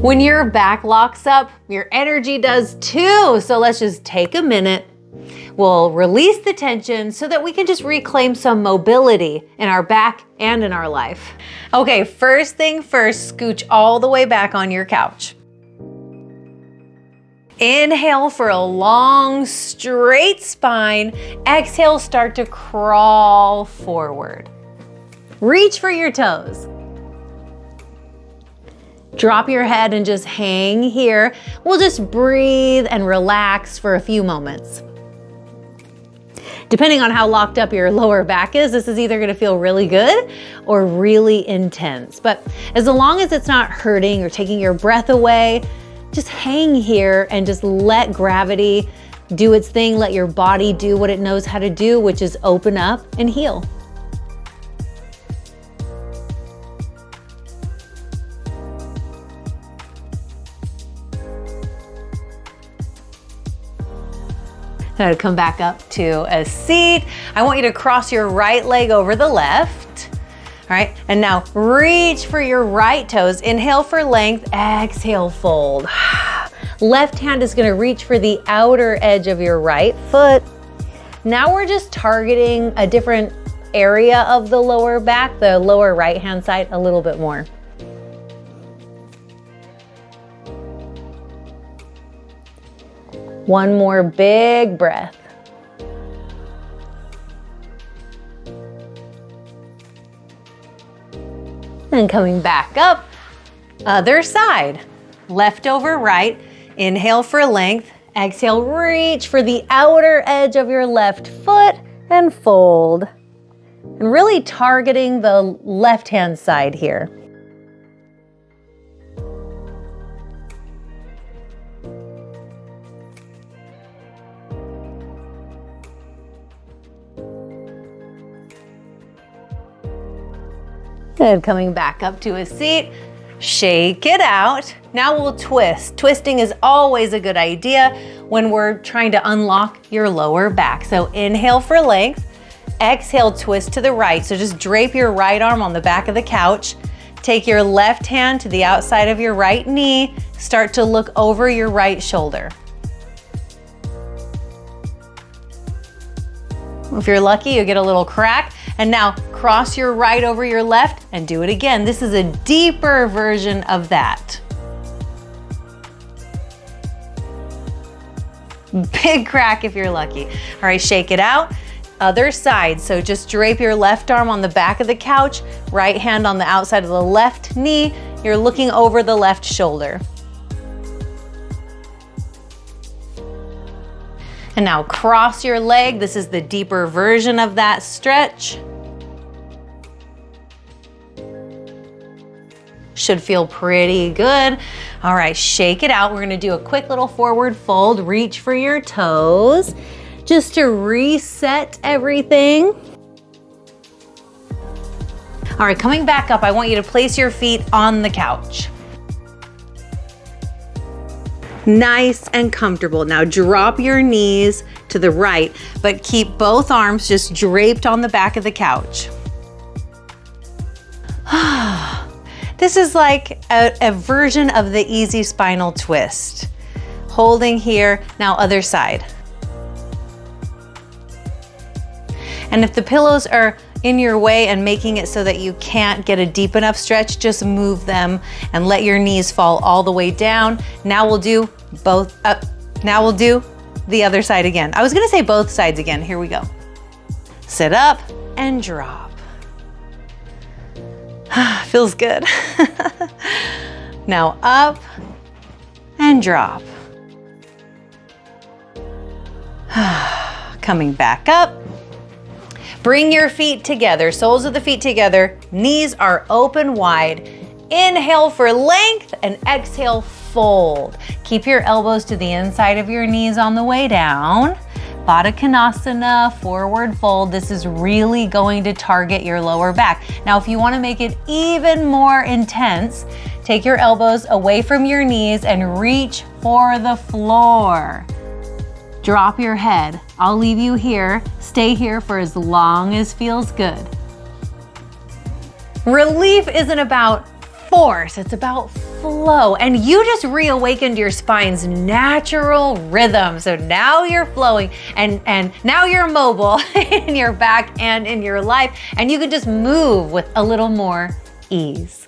When your back locks up, your energy does too. So let's just take a minute. We'll release the tension so that we can just reclaim some mobility in our back and in our life. Okay, first thing first, scooch all the way back on your couch. Inhale for a long, straight spine. Exhale, start to crawl forward. Reach for your toes. Drop your head and just hang here. We'll just breathe and relax for a few moments. Depending on how locked up your lower back is, this is either gonna feel really good or really intense. But as long as it's not hurting or taking your breath away, just hang here and just let gravity do its thing. Let your body do what it knows how to do, which is open up and heal. Now to come back up to a seat. I want you to cross your right leg over the left. All right, and now reach for your right toes. Inhale for length, exhale, fold. Left hand is gonna reach for the outer edge of your right foot. Now we're just targeting a different area of the lower back, the lower right hand side a little bit more. One more big breath. And coming back up, other side. Left over right, inhale for length, exhale, reach for the outer edge of your left foot and fold. And really targeting the left-hand side here. Good, coming back up to a seat, shake it out. Now we'll twist. Twisting is always a good idea when we're trying to unlock your lower back. So inhale for length, exhale, twist to the right. So just drape your right arm on the back of the couch. Take your left hand to the outside of your right knee. Start to look over your right shoulder. If you're lucky, you get a little crack. And now cross your right over your left and do it again. This is a deeper version of that. Big crack if you're lucky. All right, shake it out. Other side. So just drape your left arm on the back of the couch, right hand on the outside of the left knee. You're looking over the left shoulder. And now cross your leg. This is the deeper version of that stretch. Should feel pretty good. All right, shake it out. We're gonna do a quick little forward fold. Reach for your toes, just to reset everything. All right, coming back up, I want you to place your feet on the couch. Nice and comfortable. Now drop your knees to the right, but keep both arms just draped on the back of the couch. This is like a version of the easy spinal twist. Holding here, now other side. And if the pillows are in your way and making it so that you can't get a deep enough stretch, just move them and let your knees fall all the way down. Now we'll do both up. Now we'll do the other side again. I was gonna say both sides again. Here we go. Sit up and drop. Feels good. Now up and drop. Coming back up. Bring your feet together, soles of the feet together, knees are open wide. Inhale for length and exhale, fold. Keep your elbows to the inside of your knees on the way down. Baddha Konasana, forward fold. This is really going to target your lower back. Now, if you want to make it even more intense, take your elbows away from your knees and reach for the floor. Drop your head. I'll leave you here. Stay here for as long as feels good. Relief isn't about force, it's about flow. And you just reawakened your spine's natural rhythm. So now you're flowing and now you're mobile in your back and in your life, and you can just move with a little more ease.